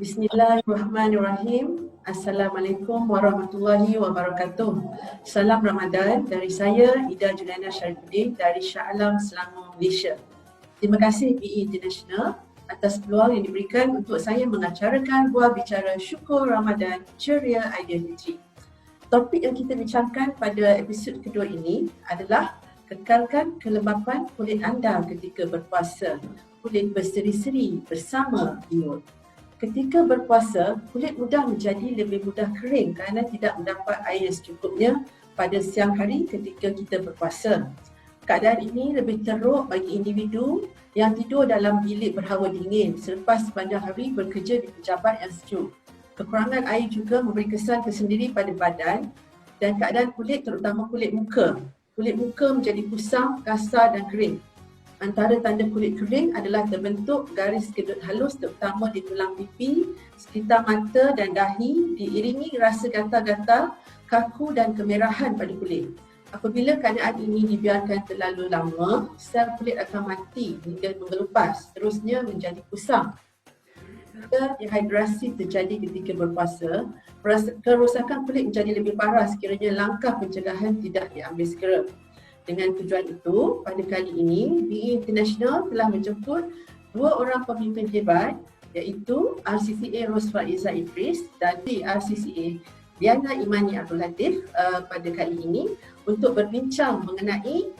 Bismillahirrahmanirrahim. Assalamualaikum warahmatullahi wabarakatuh. Salam Ramadan dari saya, Ida Juliana Syarifuddin dari Shah Alam, Selangor, Malaysia. Terima kasih BE International atas peluang yang diberikan untuk saya mengacarakan buah bicara syukur Ramadan ceria Aidilfitri. Topik yang kita bincangkan pada episod kedua ini adalah kekalkan kelembapan kulit anda ketika berpuasa. Kulit berseri-seri bersama imun. Ketika berpuasa, kulit mudah menjadi lebih mudah kering kerana tidak mendapat air secukupnya pada siang hari ketika kita berpuasa. Keadaan ini lebih teruk bagi individu yang tidur dalam bilik berhawa dingin selepas sepanjang hari bekerja di pejabat yang sejuk. Kekurangan air juga memberi kesan tersendiri pada badan dan keadaan kulit, terutama kulit muka. Kulit muka menjadi kusam, kasar dan kering. Antara tanda kulit kering adalah terbentuk garis kedut halus terutama di tulang pipi, sekitar mata dan dahi diiringi rasa gatal-gatal, kaku dan kemerahan pada kulit. Apabila keadaan ini dibiarkan terlalu lama, sel kulit akan mati hingga mengelupas, terusnya menjadi kusam. Jika dehidrasi terjadi ketika berpuasa, kerosakan kulit menjadi lebih parah sekiranya langkah pencegahan tidak diambil segera. Dengan tujuan itu, pada kali ini, BE International telah menjemput dua orang pemimpin hebat iaitu RCCA Ros Faiza Idris dan RCCA Diana Imani Abdul Latif pada kali ini untuk berbincang mengenai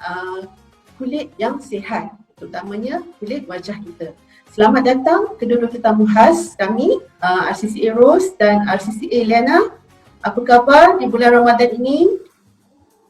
kulit yang sihat, terutamanya kulit wajah kita. Selamat datang kedua-dua tetamu khas kami, RCCA Ros dan RCCA Liana. Apa khabar di bulan Ramadan ini?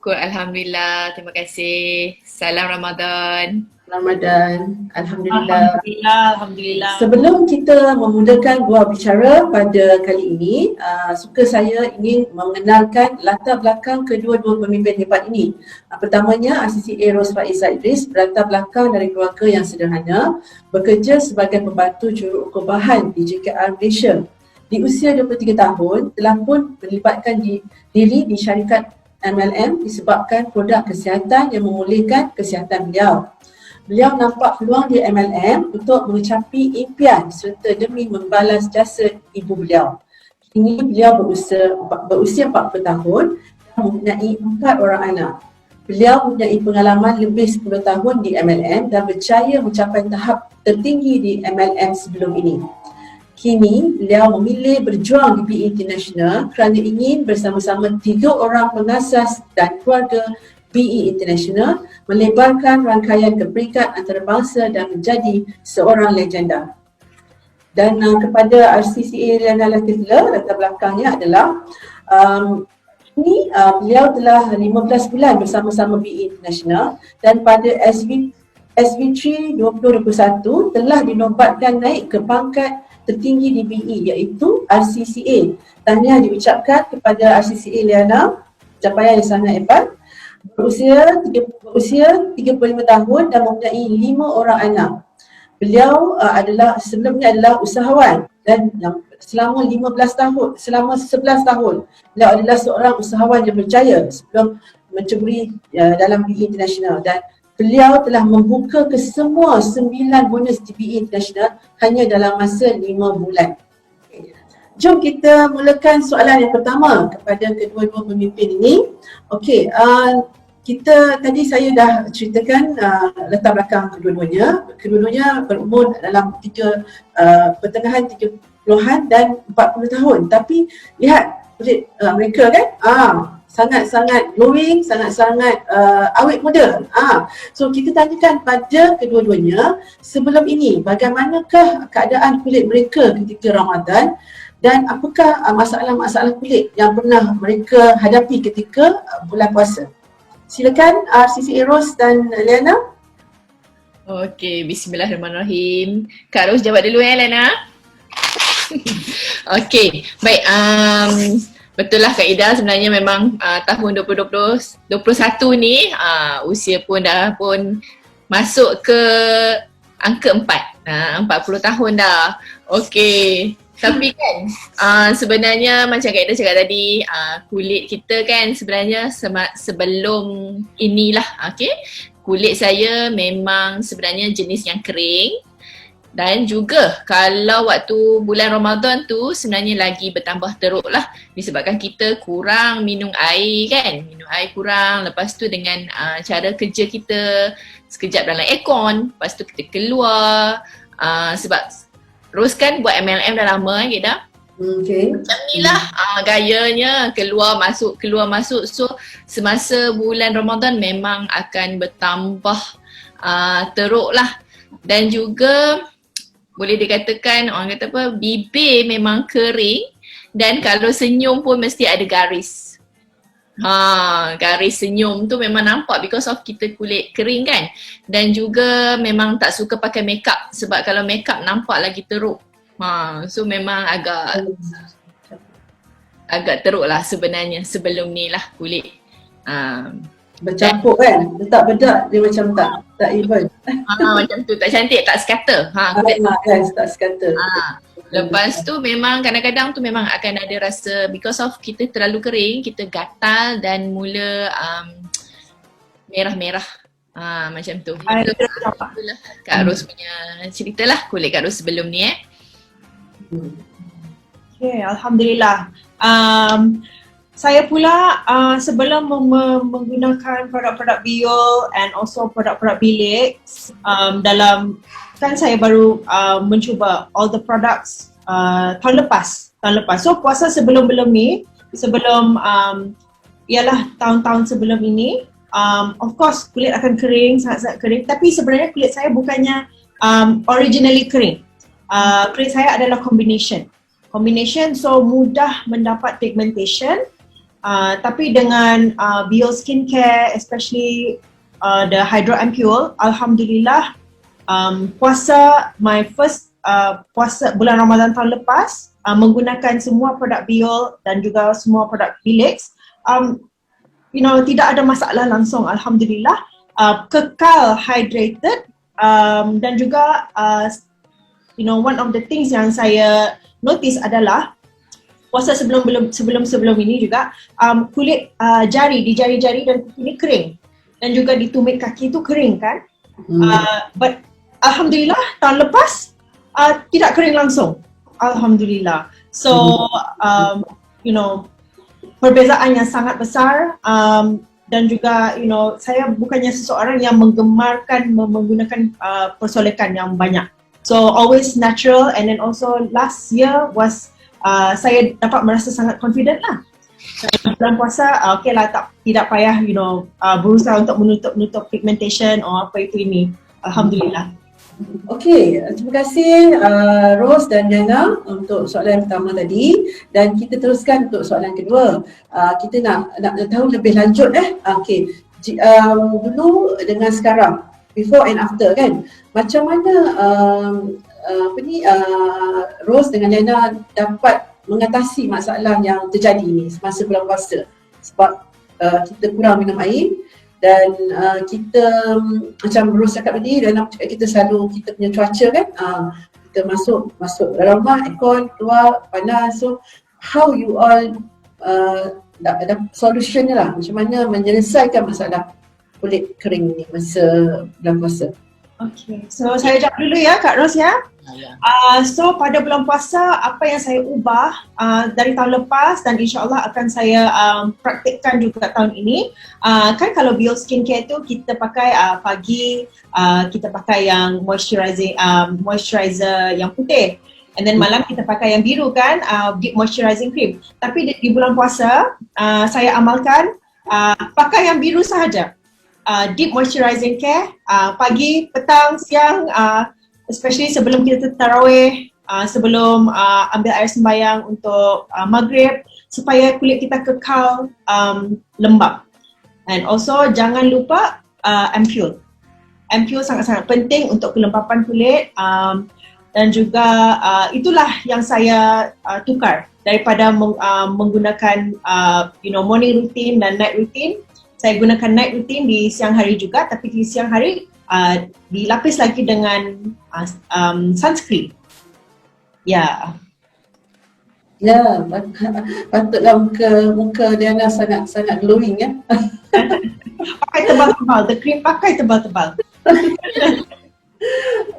Alhamdulillah, terima kasih. Salam Ramadan. Ramadan, Alhamdulillah. Alhamdulillah. Sebelum kita memulakan buah bicara pada kali ini, suka saya ingin mengenalkan latar belakang kedua-dua pemimpin hebat ini. Pertamanya, RCCA Ros Faiza Idris berlatar belakang dari keluarga yang sederhana, bekerja sebagai pembantu juruukur bahan di JKR Malaysia. Di usia 23 tahun, telah pun melibatkan diri di syarikat MLM disebabkan produk kesihatan yang memulihkan kesihatan beliau. Beliau nampak peluang di MLM untuk mencapai impian serta demi membalas jasa ibu beliau. Kini beliau berusia 40 tahun dan mempunyai 4 orang anak. Beliau mempunyai pengalaman lebih 10 tahun di MLM dan berjaya mencapai tahap tertinggi di MLM sebelum ini. Kini, beliau memilih berjuang di BE International kerana ingin bersama-sama 3 orang pengasas dan keluarga BE International melebarkan rangkaian ke peringkat antarabangsa dan menjadi seorang legenda. Dan kepada RCCA Liana Latiflah, latar belakangnya adalah beliau telah 15 bulan bersama-sama BE International dan pada SV3 2021 telah dinobatkan naik ke pangkat tertinggi di BE iaitu RCCA. Tahniah diucapkan kepada RCCA Liana, capaian yang sangat hebat. Berusia 35 tahun dan mempunyai 5 orang anak. Beliau sebelumnya adalah usahawan dan selama 11 tahun beliau adalah seorang usahawan yang berjaya sebelum menceburi dalam BE International dan beliau telah membuka ke semua 9 bonus di BE International hanya dalam masa 5 bulan. Jom kita mulakan soalan yang pertama kepada kedua-dua pemimpin ini. Okey, saya dah ceritakan latar belakang kedua-duanya. Kedua-duanya berumur dalam pertengahan 30-an dan 40 tahun. Tapi lihat kulit mereka kan? Sangat-sangat glowing, sangat-sangat awet muda. So kita tanyakan pada kedua-duanya sebelum ini bagaimanakah keadaan kulit mereka ketika Ramadan dan apakah masalah-masalah kulit yang pernah mereka hadapi ketika bulan puasa. Silakan RCCA Ros dan Liana. Okey, bismillahirrahmanirrahim. Kak Ros jawab dulu ya Liana. Okey, baik. Betul lah Kak Ida, sebenarnya memang tahun 2021 ni usia pun dah pun masuk ke angka 4, 40 tahun dah. Okey, tapi kan sebenarnya macam Kak Ida cakap tadi, kulit kita kan sebenarnya sebelum inilah, okey, kulit saya memang sebenarnya jenis yang kering. Dan juga kalau waktu bulan Ramadan tu sebenarnya lagi bertambah teruk lah disebabkan kita kurang minum air kan. Minum air kurang, lepas tu dengan cara kerja kita sekejap dalam aircon, lepas tu kita keluar sebab Rose kan buat MLM dah lama kan kita. Okay. Macam ni lah gayanya keluar masuk. So semasa bulan Ramadan memang akan bertambah teruk lah. Dan juga boleh dikatakan orang kata apa, bibir memang kering dan kalau senyum pun mesti ada garis. Garis senyum tu memang nampak because of kita kulit kering kan. Dan juga memang tak suka pakai makeup sebab kalau makeup nampak lagi teruk. So memang agak teruk lah sebenarnya sebelum ni lah kulit. Bercampur kan, letak bedak dia macam tak even. Macam tu, tak cantik, tak sekata. Yes, tak sekata. Lepas tu memang kadang-kadang tu memang akan ada rasa because of kita terlalu kering, kita gatal dan mula merah-merah. Macam tu. Itulah Kak Ros punya cerita lah kulit Kak Ros sebelum ni Okay, Alhamdulillah. Saya pula sebelum menggunakan produk-produk Biol and also produk-produk bilik dalam, kan saya baru mencuba all the products tahun lepas. So puasa sebelum ni, sebelum ialah tahun-tahun sebelum ini, of course kulit akan kering, sangat-sangat kering, tapi sebenarnya kulit saya bukannya originally kering. Kulit saya adalah combination, so mudah mendapat pigmentation. Tapi dengan Biol Skincare, especially the Hydro Ampule, Alhamdulillah, my first puasa bulan Ramadan tahun lepas, menggunakan semua produk Biol dan juga semua produk Bilix, tidak ada masalah langsung, Alhamdulillah. Kekal hydrated, dan juga one of the things yang saya notice adalah puasa sebelum ini juga kulit di jari-jari dan kuku ini kering dan juga di tumit kaki itu kering kan. But Alhamdulillah tahun lepas tidak kering langsung, Alhamdulillah. So perbezaan yang sangat besar, dan juga saya bukannya seseorang yang menggemarkan menggunakan persolekan yang banyak. So always natural, and then also last year was saya dapat merasa sangat confident lah. Dalam puasa, okay lah, tidak payah berusaha untuk menutup pigmentation atau apa itu ini. Alhamdulillah. Okay, terima kasih Rose dan Jana untuk soalan pertama tadi, dan kita teruskan untuk soalan kedua. Kita nak tahu lebih lanjut Okay, dulu dengan sekarang, before and after kan, macam mana Rose dengan Jana dapat mengatasi masalah yang terjadi ni semasa bulan puasa, sebab kita kurang minum air dan kita macam Rose cakap tadi, dalam kita selalu kita punya cuaca kan, kita masuk dalam rumah, aircon, keluar panas. So how you all ada solution lah, macam mana menyelesaikan masalah kulit kering ni masa bulan puasa? Okay, so saya jawab dulu ya Kak Ros ya. So pada bulan puasa, apa yang saya ubah dari tahun lepas dan insyaAllah akan saya praktikkan juga tahun ini, kan kalau Biol Skincare tu kita pakai pagi, kita pakai yang moisturizer yang putih, and then malam kita pakai yang biru kan, deep moisturizing cream. Tapi di bulan puasa saya amalkan pakai yang biru sahaja. Deep moisturizing care, pagi, petang, siang, especially sebelum kita tarawih, sebelum ambil air sembahyang untuk maghrib, supaya kulit kita kekal lembab. And also jangan lupa ampule. Ampule sangat-sangat penting untuk kelembapan kulit, dan juga itulah yang saya tukar daripada menggunakan morning routine dan night routine. Saya gunakan night routine di siang hari juga, tapi di siang hari dilapis lagi dengan sunscreen. Ya. Ya, patutlah muka Diana sangat glowing ya. Pakai tebal-tebal, the cream pakai tebal-tebal.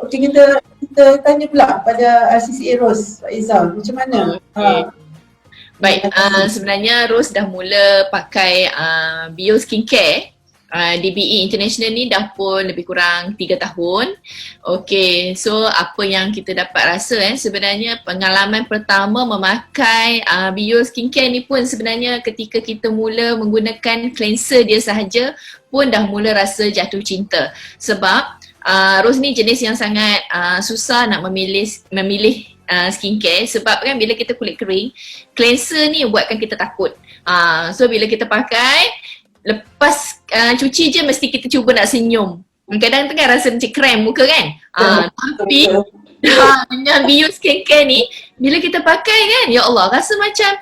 Okey, kita kita tanya pula pada RCCA Rose, Pak Izzah, macam mana? Okay. Baik, sebenarnya Rose dah mula pakai Bio Skincare DBE International ni dah pun lebih kurang 3 tahun. Okay, so apa yang kita dapat rasa sebenarnya pengalaman pertama memakai Bio Skincare ni pun sebenarnya ketika kita mula menggunakan cleanser dia sahaja pun dah mula rasa jatuh cinta. Sebab Rose ni jenis yang sangat susah nak memilih skincare sebab kan bila kita kulit kering, cleanser ni buatkan kita takut. So bila kita pakai, lepas cuci je mesti kita cuba nak senyum. Kadang tu kan rasa macam krem muka kan. Tapi dengan Bio Skincare ni, bila kita pakai kan, ya Allah rasa macam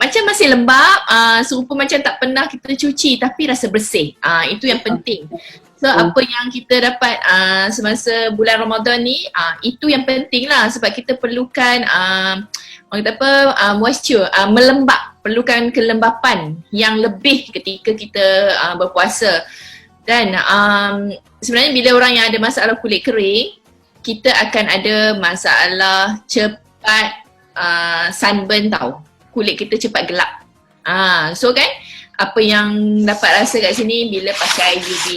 macam masih lembab, serupa macam tak pernah kita cuci tapi rasa bersih. Itu yang penting. So apa yang kita dapat semasa bulan Ramadan ni, itu yang penting lah sebab kita perlukan orang kata apa, moisture, melembab, perlukan kelembapan yang lebih ketika kita berpuasa. Dan sebenarnya bila orang yang ada masalah kulit kering, kita akan ada masalah cepat sunburn tau, kulit kita cepat gelap. So kan apa yang dapat rasa kat sini bila pakai UV.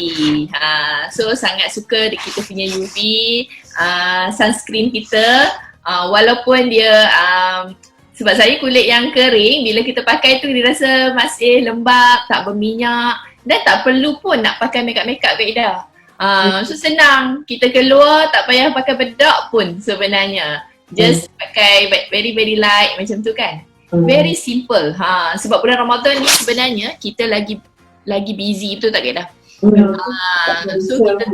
So sangat suka kita punya UV sunscreen kita, walaupun dia sebab saya kulit yang kering, bila kita pakai tu dia rasa masih lembab, tak berminyak dan tak perlu pun nak pakai makeup Kak Ida. So senang, kita keluar tak payah pakai bedak pun sebenarnya. Just pakai very very light macam tu kan. Very simple. Sebab bulan Ramadan ni sebenarnya kita lagi busy, betul tak Kak Ida? So kita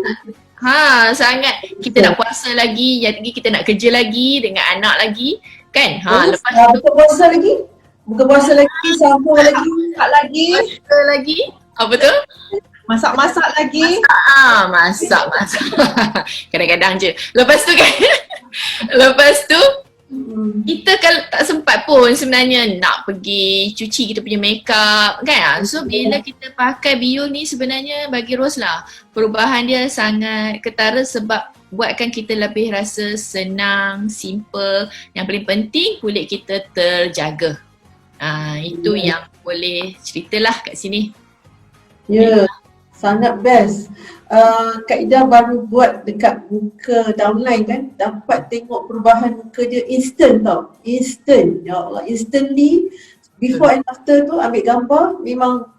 sangat kita nak puasa lagi, yang lagi kita nak kerja lagi dengan anak lagi kan. Lepas tu buka puasa lagi. Buka puasa lagi, sahur lagi, Masak lagi. masak lagi. Betul? Masak-masak lagi. Masak. Kadang-kadang je. Lepas tu kan lepas tu kita kalau tak sempat pun sebenarnya nak pergi cuci kita punya makeup kan. So bila kita pakai Bio ni sebenarnya bagi Rose lah, perubahan dia sangat ketara sebab buatkan kita lebih rasa senang, simple. Yang paling penting kulit kita terjaga. Itu yang boleh ceritalah kat sini. Ya, sangat best. Kak Ida baru buat dekat muka downline kan, dapat tengok perubahan muka dia instant tau. Instant, ya Allah, instantly. Before and after tu ambil gambar, memang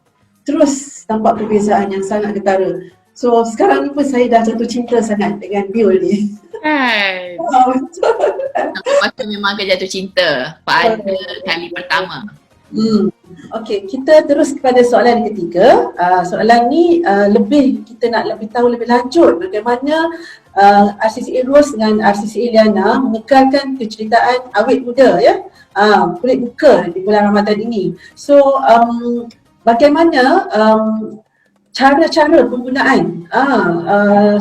terus nampak perbezaan yang sangat ketara. So sekarang ni pun saya dah jatuh cinta sangat dengan Bio ni. Kan? Maka memang akan jatuh cinta pada kali pertama. Okey, kita terus kepada soalan ketiga. Soalan ni lebih kita nak lebih tahu lebih lanjut bagaimana RCCA Rose dengan RCCA Liana mengekalkan keceritaan awet muda ya, kulit muka di bulan Ramadan ini. So bagaimana cara-cara penggunaan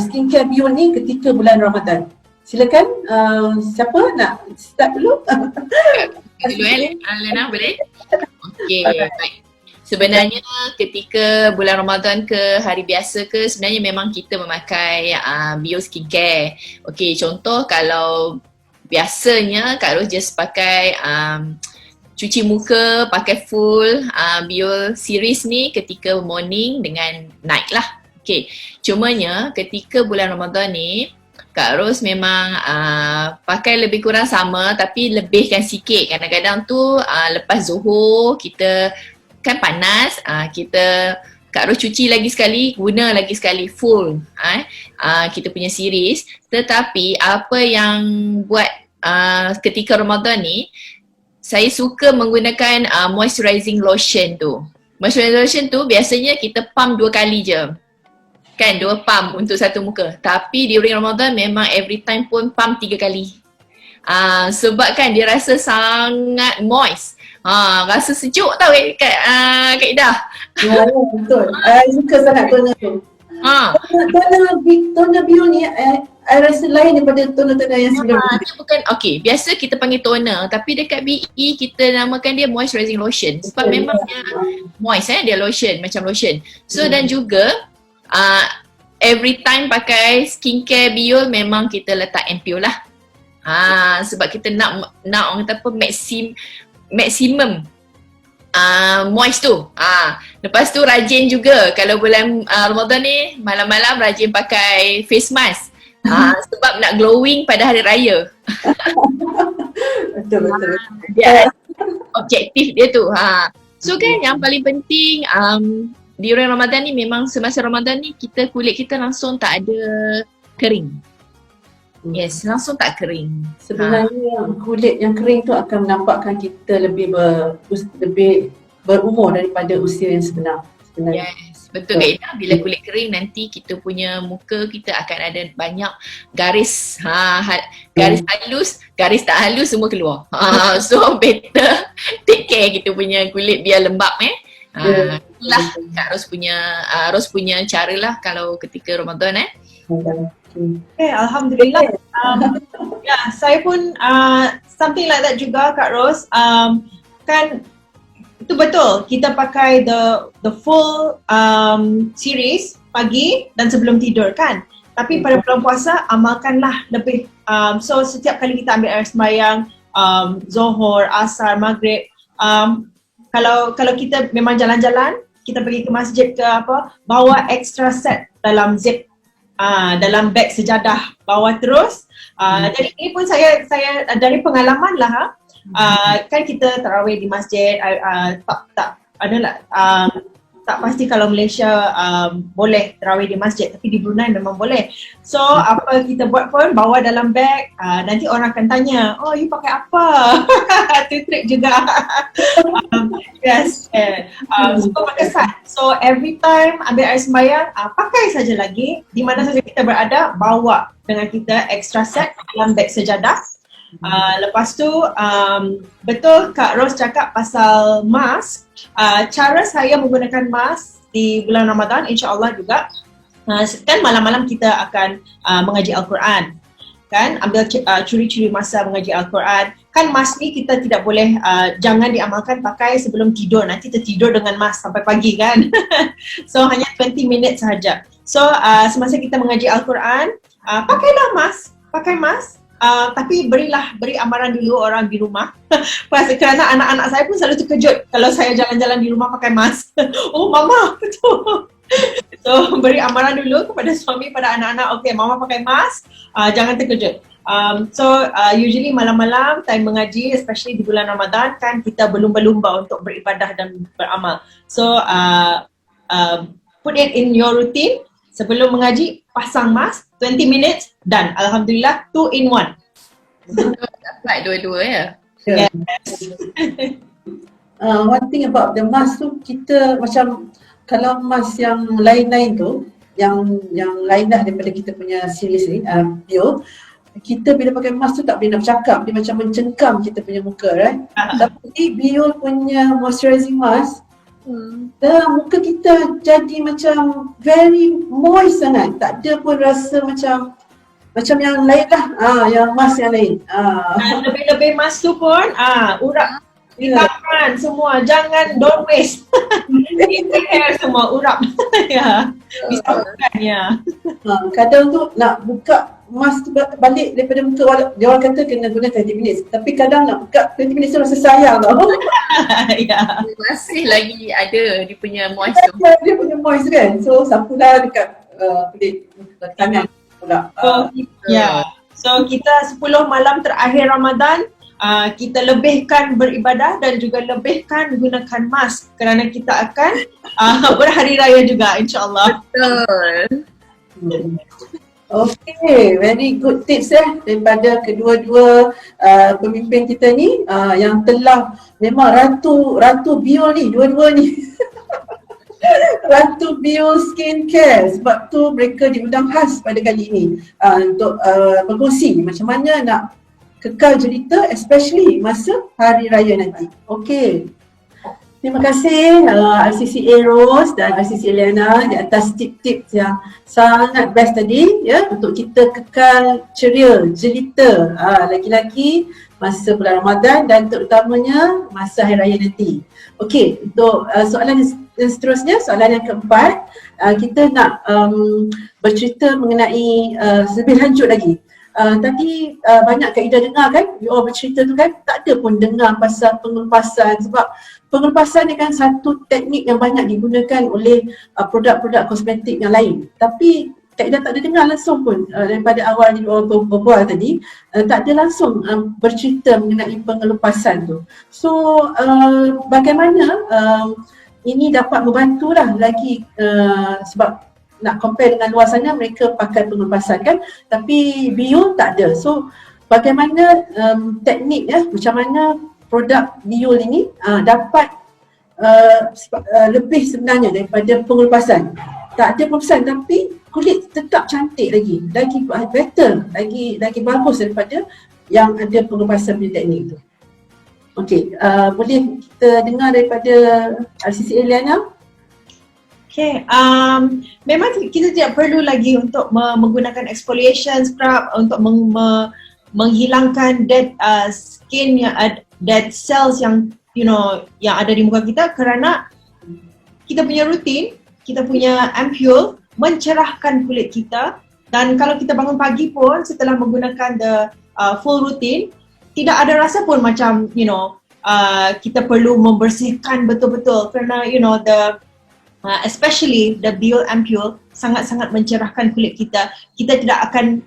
skincare Bio ni ketika bulan Ramadan? Silakan, siapa nak start dulu? Dulu Lena boleh? Okey, baik. Sebenarnya ketika bulan Ramadan ke hari biasa ke, sebenarnya memang kita memakai Bio Skincare. Okey, contoh kalau biasanya Kak Ros just pakai cuci muka, pakai full Bio series ni ketika morning dengan night lah. Okey, cumanya ketika bulan Ramadan ni Kak Ros memang pakai lebih kurang sama tapi lebihkan sikit. Kadang-kadang tu lepas Zuhur kita kan panas, Kak Ros cuci lagi sekali, guna lagi sekali full kita punya series. Tetapi apa yang buat ketika Ramadan ni, saya suka menggunakan moisturizing lotion tu. Moisturizing lotion tu biasanya kita pump 2 kali je. Kan 2 pump untuk satu muka. Tapi during Ramadan memang every time pun pump 3 kali. Sebab kan dia rasa sangat moist. Rasa sejuk tau Kak Ida. Ya, betul. Saya suka sangat toner tu. Toner Bio ni I rasa lain daripada toner-toner yang sebelum ni. Dia bukan, okay, biasa kita panggil toner tapi dekat BE kita namakan dia moisturizing lotion. Sebab memang dia moist dia lotion, macam lotion. So dan juga every time pakai skincare Biol memang kita letak MPO lah. Sebab kita nak orang kata apa, maksimum moist tu. Lepas tu rajin juga kalau bulan Ramadan ni, malam-malam rajin pakai face mask. Sebab nak glowing pada hari raya. Betul. Dia objektif dia tu. So kan yang paling penting di bulan Ramadan ni, memang semasa Ramadan ni kulit kita langsung tak ada kering. Yes, langsung tak kering. Sebenarnya kulit yang kering tu akan menampakkan kita lebih berumur daripada usia yang sebenarnya. Yes, betul Kak Ida. Bila kulit kering nanti kita punya muka kita akan ada banyak garis. Garis halus, garis tak halus semua keluar. So better take care kita punya kulit biar lembab itulah Kak Ros punya cara lah kalau ketika Ramadan Okay, Alhamdulillah. Saya pun something like that juga Kak Ros. Kan itu betul, kita pakai the full series pagi dan sebelum tidur kan. Tapi pada bulan puasa amalkanlah lebih. So setiap kali kita ambil air sembahyang, Zohor, Asar, Maghrib, kalau kita memang jalan-jalan, kita pergi ke masjid ke apa, bawa extra set dalam zip, dalam beg sejadah, bawa terus. Jadi ini pun saya dari pengalaman lah. Kan kita tarawih di masjid, tak pasti kalau Malaysia boleh tarawih di masjid, tapi di Brunei memang boleh. So apa kita buat pun bawa dalam beg, nanti orang akan tanya, oh you pakai apa? Itu trik juga. Yes. Super berkesan. So every time ambil air sembahyang, pakai saja lagi, di mana saja kita berada, bawa dengan kita extra set dalam beg sejadah. Lepas tu betul Kak Ros cakap pasal mask. Cara saya menggunakan mask di bulan Ramadan, insya-Allah juga kan malam-malam kita akan mengaji Al-Quran, kan, ambil curi-curi masa mengaji Al-Quran. Kan mask ni kita tidak boleh, jangan diamalkan pakai sebelum tidur, nanti tertidur dengan mask sampai pagi kan. So hanya 20 minit sahaja. So semasa kita mengaji Al-Quran, pakailah mask, pakai mask. Tapi beri amaran dulu orang di rumah. Kerana anak-anak saya pun selalu terkejut kalau saya jalan-jalan di rumah pakai mask. Oh mama, betul. So beri amaran dulu kepada suami, pada anak-anak, okay mama pakai mask, jangan terkejut. So usually malam-malam time mengaji, especially di bulan Ramadan kan, kita berlumba-lumba untuk beribadah dan beramal. So put it in your routine. Sebelum mengaji, pasang mask, 20 minutes, done. Alhamdulillah, 2 in 1. Dapat dua-dua ya. Yes. One thing about the mask tu, kita macam kalau mask yang lain-lain tu, yang lain dah daripada kita punya series ni, Bio, kita bila pakai mask tu tak boleh nak bercakap, dia macam mencengkam kita punya muka, right? Tapi Bio punya moisturizing mask, muka kita jadi macam very moist sangat, tak ada pun rasa macam yang lain lah, yang mask yang lain. Lebih-lebih mask tu pun urap di tangan semua, jangan don't waste. Hair semua urap. Ya, bisa bukan ya. Kadang tu nak buka mask tu balik daripada muka, dia orang kata kena guna 20 minit, tapi kadang nak buka 20 minit tu rasa sayang tau. Ya. Masih lagi ada dia punya moist tu. Dia punya moist kan, so sapulah dekat kulit tangan pula. So kita 10 malam terakhir Ramadan, kita lebihkan beribadah dan juga lebihkan gunakan mask kerana kita akan berhari raya juga, insyaAllah. Betul. Okay, very good tips daripada kedua-dua pemimpin kita ni, yang telah memang ratu Bio ni, dua-dua ni. Ratu Bio Skincare, sebab tu mereka diundang khas pada kali ini untuk berkongsi macam mana nak kekal jelita, especially masa hari raya nanti. Okay. Terima kasih RCCA Ros dan RCCA Liana di atas tip-tips yang sangat best tadi ya, untuk kita kekal ceria, jelita, laki-laki masa bulan Ramadan dan terutamanya masa Hari Raya nanti. Okey, untuk soalan yang seterusnya, soalan yang keempat, kita nak bercerita mengenai lebih lanjut lagi. Tadi banyak Kak Ida dengar kan, you all bercerita tu kan, tak ada pun dengar pasal pengelupasan, sebab pengelupasan ni kan satu teknik yang banyak digunakan oleh produk-produk kosmetik yang lain. Tapi Kak Ida tak ada dengar langsung pun daripada awal you all berbual tadi, tak ada langsung bercerita mengenai pengelupasan tu. So bagaimana ini dapat membantulah lagi sebab nak compare dengan luar sana mereka pakai pengelupasan kan, tapi bio tak ada. So bagaimana teknik macam mana produk bio ini dapat lebih sebenarnya daripada pengelupasan. Tak ada pengelupasan tapi kulit tetap cantik lagi better, lagi bagus daripada yang ada pengelupasan punya teknik tu. Okey, boleh kita dengar daripada RCC Eliana? Okay, memang kita tidak perlu lagi untuk menggunakan exfoliation scrub untuk menghilangkan dead skin yang dead cells yang yang ada di muka kita, kerana kita punya rutin, kita punya ampule mencerahkan kulit kita. Dan kalau kita bangun pagi pun setelah menggunakan the full routine, tidak ada rasa pun macam kita perlu membersihkan betul-betul, kerana especially the bio ampule sangat-sangat mencerahkan kulit kita. Kita tidak akan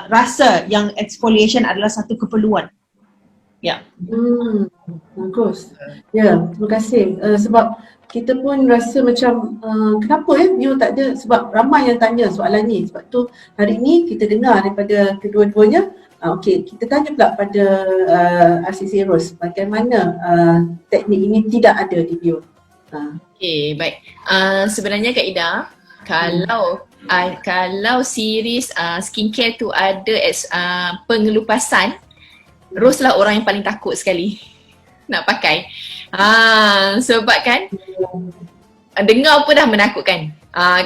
rasa yang exfoliation adalah satu keperluan. Ya. Bagus. Ya, terima kasih. Sebab kita pun rasa macam kenapa bio tak ada, sebab ramai yang tanya soalan ni. Sebab tu hari ni kita dengar daripada kedua-duanya. Okey, kita tanya pula pada RCC Rose, bagaimana teknik ini tidak ada di bio. Okay, baik. Sebenarnya Kak Ida, kalau series skincare tu ada pengelupasan, Rose lah orang yang paling takut sekali nak pakai. Sebab kan dengar pun dah menakutkan.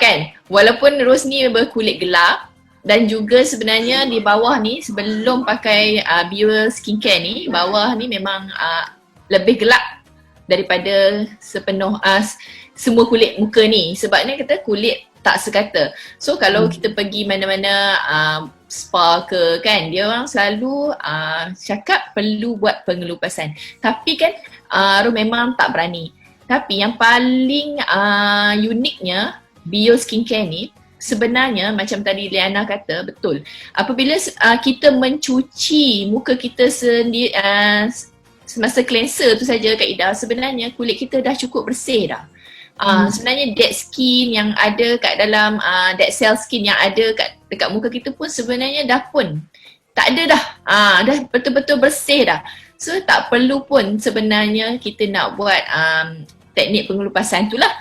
Kan? Walaupun Rose ni berkulit gelap dan juga sebenarnya di bawah ni sebelum pakai bio skincare ni, bawah ni memang lebih gelap daripada semua kulit muka ni. Sebabnya kata kulit tak sekata. So kalau kita pergi mana-mana spa ke kan, dia orang selalu cakap perlu buat pengelupasan. Tapi kan memang tak berani. Tapi yang paling uniknya bio skincare ni, sebenarnya macam tadi Liana kata, betul. Apabila kita mencuci muka kita sendiri semasa cleanser tu saja Kak Ida, sebenarnya kulit kita dah cukup bersih dah. Sebenarnya dead skin yang ada kat dalam dead cell skin yang ada dekat muka kita pun sebenarnya dah pun tak ada dah. Dah betul-betul bersih dah. So tak perlu pun sebenarnya kita nak buat teknik pengelupasan tu lah.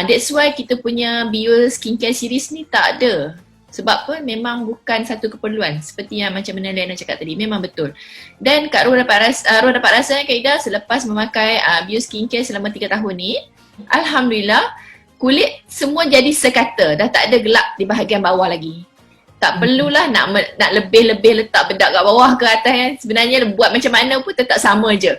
That's why kita punya bio skincare series ni tak ada. Sebab pun memang bukan satu keperluan, seperti yang macam mana Liana cakap tadi, memang betul. Dan Kak Roh dapat rasa Kak Ida selepas memakai bio skincare selama 3 tahun ni, alhamdulillah kulit semua jadi sekata, dah tak ada gelap di bahagian bawah lagi. Tak perlulah nak lebih-lebih letak bedak kat bawah ke atas kan. Sebenarnya buat macam mana pun tetap sama je.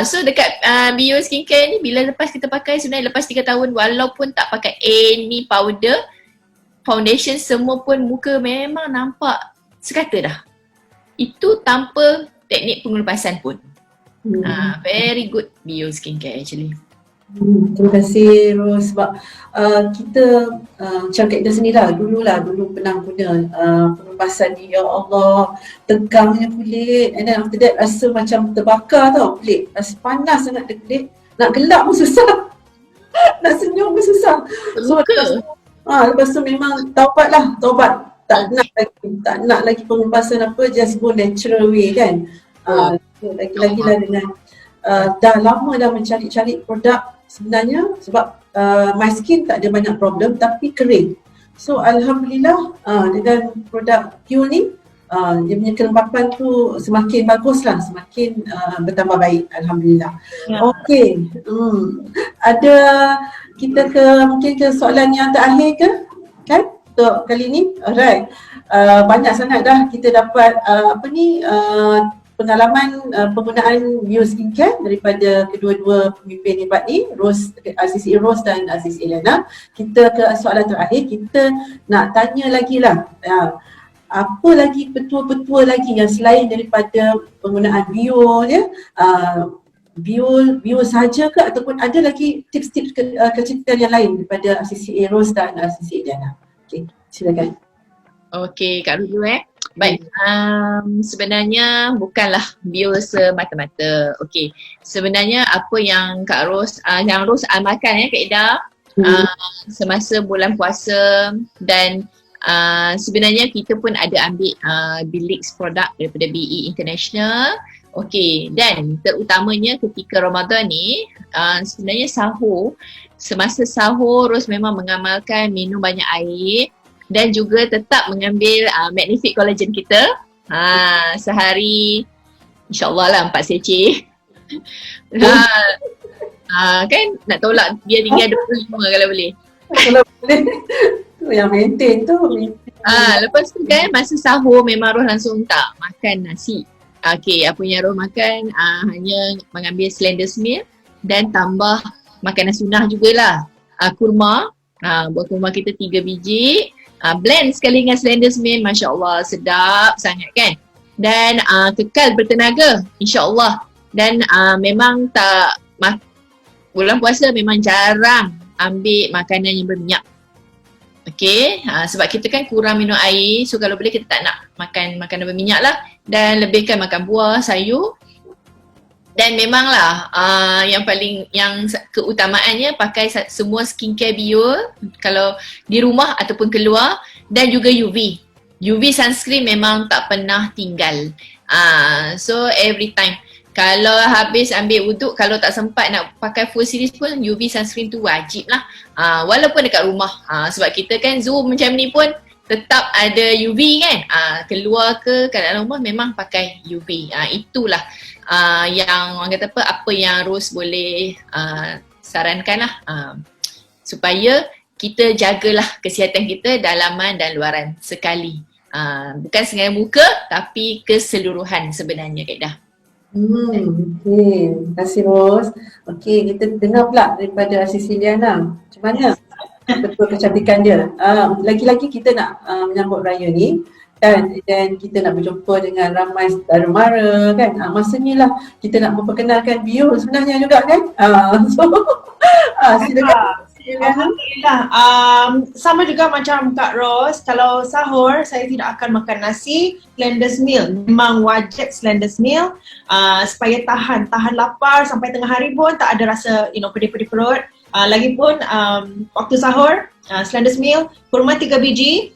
So dekat bio skincare ni, bila lepas kita pakai, sebenarnya lepas 3 tahun walaupun tak pakai any powder, foundation, semua pun muka memang nampak sekata dah. Itu tanpa teknik pengelupasan pun. Very good bio skincare actually. Terima kasih Ros, sebab kita macam Kak Ida sendirilah, dulu pernah guna pengelupasan ni, ya Allah, tegangnya kulit, and then after that rasa macam terbakar tau kulit, rasa panas sangat kulit, nak gelap pun susah, nak senyum pun susah. So lepas tu memang taubat, tak nak lagi pengelupasan apa, just go natural way kan. Lagi-lagi lah dengan dah lama dah mencari-cari produk sebenarnya, sebab my skin tak ada banyak problem tapi kering. So alhamdulillah dengan produk Pure ni dia punya kelembapan tu semakin bagus lah, semakin bertambah baik, alhamdulillah. Okey, ada kita mungkin ke soalan yang terakhir ke kan untuk kali ni. Alright, banyak sangat dah kita dapat pengalaman penggunaan bio skincare daripada kedua-dua pemimpin hebat ni, CCA Rose dan CCA Liana. Kita ke soalan terakhir, kita nak tanya lagi lah, apa lagi petua-petua lagi yang selain daripada penggunaan bio ya, bio saja ke ataupun ada lagi tips-tips kecil yang lain daripada CCA Rose dan CCA Liana? Okey, silakan. Okey, Kak Ros dulu Baik, sebenarnya bukanlah bio semata-mata. Okey, sebenarnya apa yang Kak Ros, yang Ros amalkan Kak Ida semasa bulan puasa, dan sebenarnya kita pun ada ambil Bilix produk daripada BE International. Okey, dan terutamanya ketika Ramadan ni, sebenarnya semasa sahur Ros memang mengamalkan minum banyak air dan juga tetap mengambil Magnific Collagen kita. Sehari insyaAllah lah 4 seceh. Kan nak tolak biar tinggal 25 kalau boleh. Kalau boleh, tu yang maintain tu. Lepas tu kan masa sahur memang Ros langsung tak makan nasi. Okey, apa yang Ros makan hanya mengambil Slender Meal dan tambah makanan sunnah jugalah. Kurma, buah kurma kita 3 biji. Blend sekali dengan Slender Meal, Masya Allah sedap sangat kan. Dan kekal bertenaga insya-Allah. Dan memang tak bulan puasa memang jarang ambil makanan yang berminyak. Okey, sebab kita kan kurang minum air, so kalau boleh kita tak nak makan makanan berminyak lah, dan lebihkan makan buah, sayur. Dan memanglah yang keutamaannya pakai semua skincare bio kalau di rumah ataupun keluar, dan juga UV sunscreen memang tak pernah tinggal. So every time kalau habis ambil wuduk, kalau tak sempat nak pakai full series pun UV sunscreen tu wajib lah. Walaupun dekat rumah, sebab kita kan Zoom macam ni pun tetap ada UV kan. Keluar ke kat dalam rumah memang pakai UV. Itulah yang orang kata apa yang Ros boleh sarankan lah, supaya kita jagalah kesihatan kita dalaman dan luaran sekali. Bukan sengaja muka tapi keseluruhan sebenarnya Kak Ida. Okey, terima kasih Ros. Okey, kita dengar pula daripada Sisi Liana. Macam mana betul kecantikan dia? Lagi-lagi kita nak menyambut raya ni, dan kita nak berjumpa dengan ramai saudara mara kan. Masa ni lah kita nak memperkenalkan bio sebenarnya juga kan. Silakan. Alhamdulillah. Sama juga macam Kak Ros, kalau sahur saya tidak akan makan nasi, Slender Meal. Memang wajib Slender Meal supaya tahan lapar sampai tengah hari pun tak ada rasa pedih-pedih perut. Lagipun waktu sahur, Slender Meal, kurma 3 biji,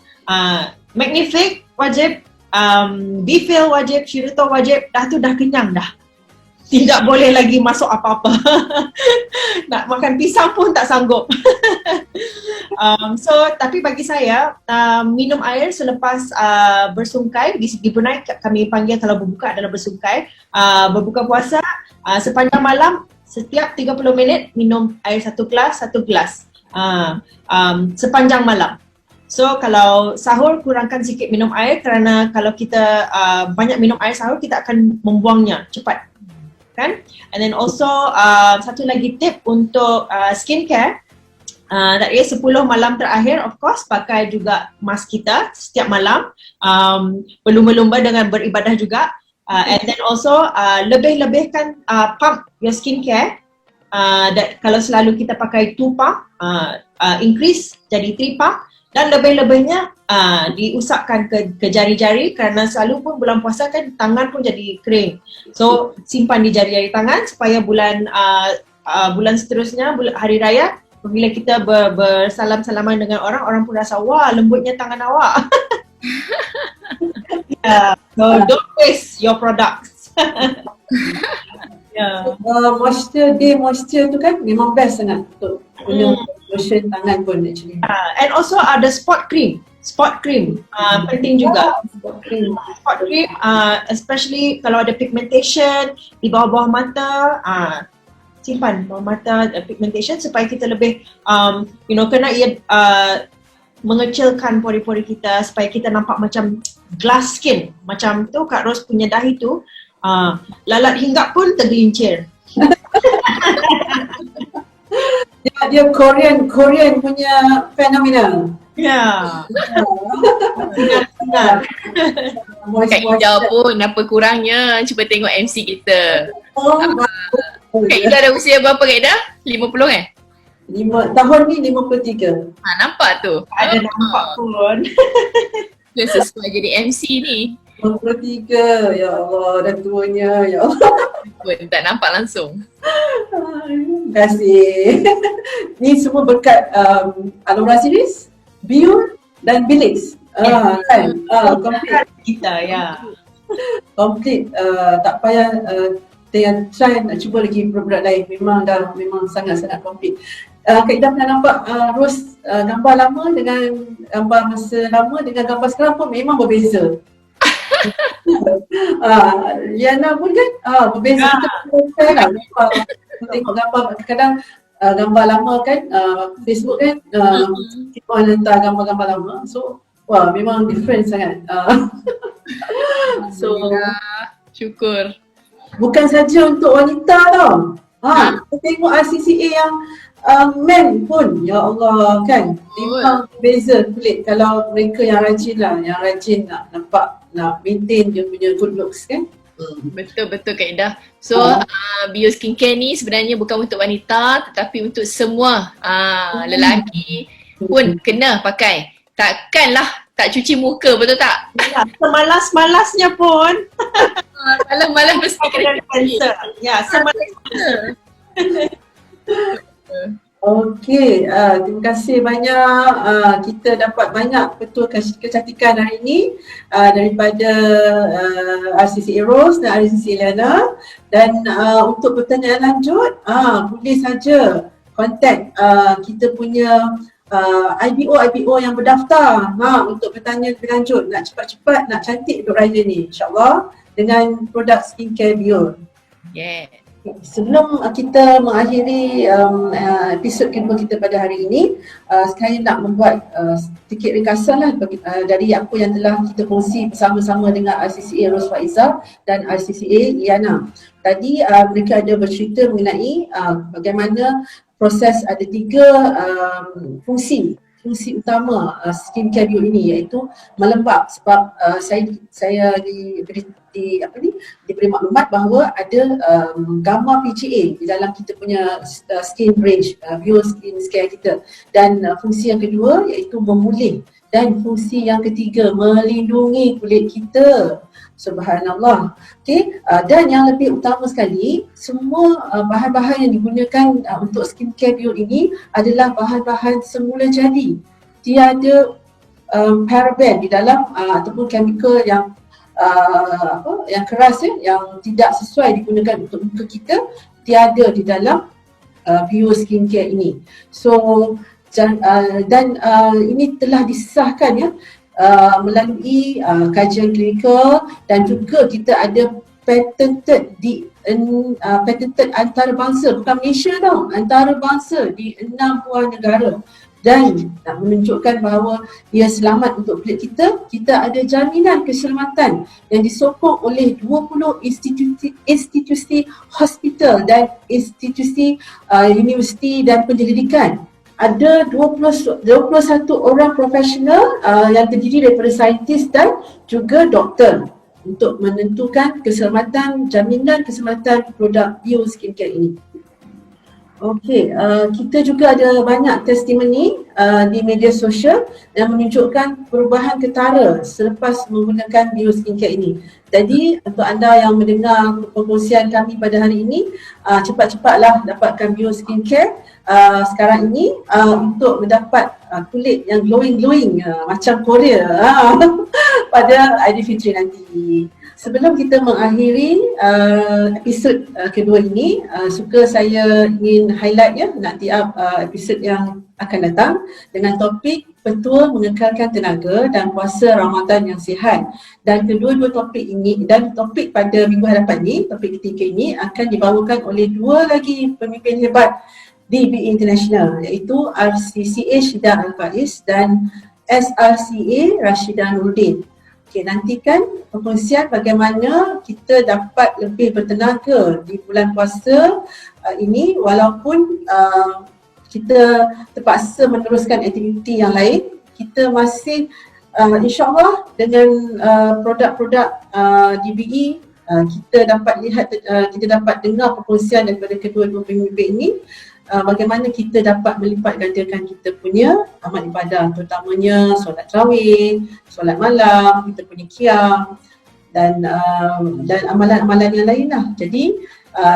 Magnific wajib, Bifil wajib, Shirito wajib, dah kenyang dah. Tidak boleh lagi masuk apa-apa. Nak makan pisang pun tak sanggup. Tapi bagi saya, minum air selepas bersungkai, di Brunei kami panggil kalau berbuka adalah bersungkai. Berbuka puasa, sepanjang malam, setiap 30 minit minum air 1 gelas. Sepanjang malam. So kalau sahur kurangkan sikit minum air, kerana kalau kita banyak minum air sahur kita akan membuangnya cepat. Kan? And then also satu lagi tip untuk skincare, that is 10 malam terakhir of course pakai juga mask kita setiap malam, berlumba-lumba dengan beribadah juga, and then also lebih-lebihkan pump your skincare, kalau selalu kita pakai 2 pump, increase jadi 3 pump, dan lebih-lebihnya diusapkan ke jari-jari, kerana selalu pun bulan puasa kan tangan pun jadi kering. So simpan di jari-jari tangan supaya bulan seterusnya, hari raya, bila kita bersalam-salaman dengan orang pun rasa wah lembutnya tangan awak. So don't waste your products. Moisture tu kan memang best sangat untuk guna lotion tangan pun actually. And also ada spot cream. Penting juga. Spot cream, especially kalau ada pigmentation di bawah mata, simpan bawah mata pigmentation supaya kita lebih kena ia mengecilkan pori-pori kita supaya kita nampak macam glass skin. Macam tu Kak Ros punya dahi tu, Lalat hinggap pun tergelincir. Dia Korean punya fenomena. Ya. Benar. Kak Ida pun apa kurangnya cuba tengok MC kita. Kak Ida dah usia berapa Kak Ida? 50 eh? 5 tahun ni 53. Nampak tu. Ada nampak pun. Dia sesuai jadi MC ni. 53, ya Allah, dah tuanya, ya Allah. Pun tak nampak langsung. Terima kasih. Ni semua berkat Alumra Series, Biur dan Bilis. Kan? Complete. Kita ya. Complete. Tak payah try nak cuba lagi produk lain. Memang sangat-sangat complete. Kak Ida pernah nampak Ros gambar lama dengan gambar masa lama dengan gambar sekarang pun memang berbeza. Liana pun kan berbeza. Kita lah tengok gambar kadang gambar lama kan Facebook kan kita orang hantar gambar-gambar lama, so wah memang different sangat. So syukur. bukan saja untuk wanita tau. Kita tengok RCCA yang men pun, ya Allah kan, memang beza kulit. Kalau mereka yang rajin nak nampak, nak maintain dia punya good looks kan. Betul-betul Kak Ida. So bio skincare ni sebenarnya bukan untuk wanita tetapi untuk semua lelaki pun kena pakai. Takkanlah tak cuci muka, betul tak? Ya, semalas-malasnya pun. Malam-malam mesti kena cuci. Ya, semalas. Okey, terima kasih banyak. Kita dapat banyak betul kecantikan hari ini daripada RCCA Rose dan RCCA Liana. Dan untuk pertanyaan lanjut, boleh saja contact kita punya IBO yang berdaftar untuk bertanya lebih lanjut, nak cepat-cepat, nak cantik untuk raya ni, insyaAllah dengan produk skincare Biur. Yeah. Sebelum kita mengakhiri episod kedua kita pada hari ini, saya nak membuat sedikit ringkasan lah dari apa yang telah kita kongsi bersama-sama dengan RCCA Rose Faizah dan RCCA Liana. Tadi mereka ada bercerita mengenai bagaimana proses, ada 3 fungsi utama skincare Biur ini, iaitu melembab. Sebab saya diberi maklumat bahawa ada gamma PGA di dalam kita punya skin range, Biur skin care kita. Dan fungsi yang kedua iaitu memulih, dan fungsi yang ketiga melindungi kulit kita. Subhanallah. Okay. Dan yang lebih utama sekali, semua bahan-bahan yang digunakan untuk skincare Biur ini adalah bahan-bahan semula jadi. Tiada paraben di dalam ataupun chemical yang yang keras yang tidak sesuai digunakan untuk muka kita, tiada di dalam Biur skincare ini. So dan ini telah disahkan melalui kajian klinikal, dan juga kita ada patented patented antarabangsa, bukan Malaysia tau, antarabangsa di 6 buah negara, dan nak menunjukkan bahawa ia selamat untuk kulit kita. Kita ada jaminan keselamatan yang disokong oleh 20 institusi hospital dan institusi universiti dan penyelidikan. Ada 21 orang profesional yang terdiri daripada saintis dan juga doktor untuk menentukan keselamatan, jaminan keselamatan produk Biur skincare ini. Okey, kita juga ada banyak testimoni di media sosial yang menunjukkan perubahan ketara selepas menggunakan Biur skincare ini. Jadi untuk anda yang mendengar perkongsian kami pada hari ini, cepat-cepatlah dapatkan Biur skincare sekarang ini untuk mendapat kulit yang glowing macam Korea pada Aidilfitri nanti. Sebelum kita mengakhiri episod kedua ini, suka saya ingin highlight nak tiap episod yang akan datang dengan topik petua mengekalkan tenaga dan puasa Ramadan yang sihat. Dan kedua-dua topik ini dan topik pada minggu hadapan ini, topik ketiga ini akan dibawakan oleh 2 lagi pemimpin hebat di BE International, iaitu RCCA Syida Al-Faiz dan SRCA Rashidah Nuruddin. Okay, nantikan perkongsian bagaimana kita dapat lebih bertenaga di bulan puasa ini walaupun kita terpaksa meneruskan aktiviti yang lain, kita masih insyaAllah dengan produk-produk DBE kita dapat lihat, kita dapat dengar perkongsian daripada kedua-dua pemimpin ini bagaimana kita dapat melipat gandakan kita punya amal ibadah, terutamanya solat tarawih, solat malam, kita punya qiyam dan amalan-amalan yang lain lah. Jadi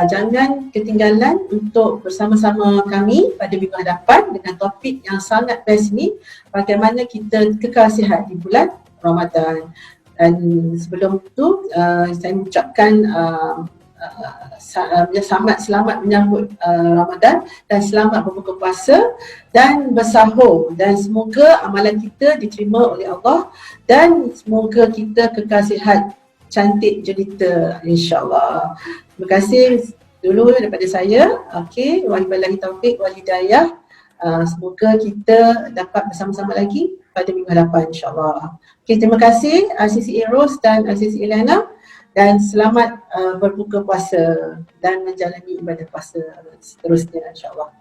jangan ketinggalan untuk bersama-sama kami pada minggu hadapan dengan topik yang sangat best ni, bagaimana kita kekal sihat di bulan Ramadan. Dan sebelum itu saya mengucapkan selamat menyambut Ramadan dan selamat berbuka puasa dan bersahur, dan semoga amalan kita diterima oleh Allah dan semoga kita kekal sihat cantik jelita insya-Allah. Terima kasih dulu daripada saya. Okey, wabillahi taufiq wal hidayah. Semoga kita dapat bersama-sama lagi pada minggu hadapan insya-Allah. Okey, terima kasih CCA Ros dan CCA Eliana, dan selamat berbuka puasa dan menjalani ibadah puasa seterusnya insya-Allah.